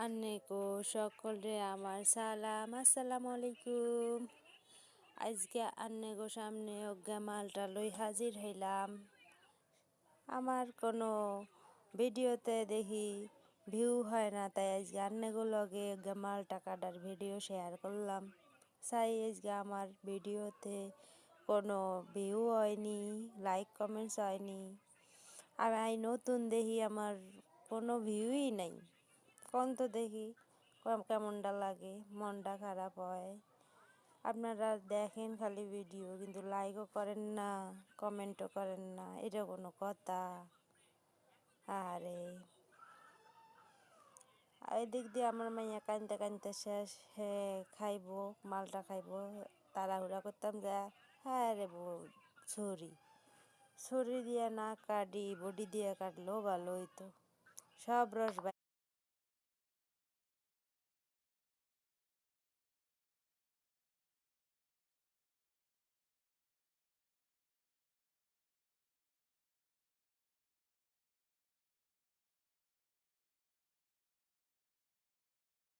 আন্নেকো সকলে আমার সালাম, আসসালামু আলাইকুম। আজকে আন্নেগো সামনে অজ্ঞা মালটা লই হাজির হইলাম। আমার কোনো ভিডিওতে দেখি ভিউ হয় না, তাই আজকে আন্নেগো লগে অজ্ঞা মালটা কাটার ভিডিও শেয়ার করলাম। চাই আজকে আমার ভিডিওতে কোনো ভিউ হয়নি, লাইক কমেন্টস হয়নি। আমি নতুন দেখি আমার কোনো ভিউই নাই। কোন তো দেখি কেমনটা লাগে, মনটা খারাপ হয়। আপনারা দেখেন খালি ভিডিও, কিন্তু লাইকও করেন না, কমেন্টও করেন না, এটা কোনো কথা? আরে এই দিক দিয়ে আমার মাইয়া কানতে কানতে শেষ, হে খাইবো মালটা খাইবো, তাড়াহুড়া করতাম যা। হ্যাঁ রে ছুরি ছুরি দিয়ে না কাটি বডি দিয়ে কাটলেও ভালো হইতো। সব রস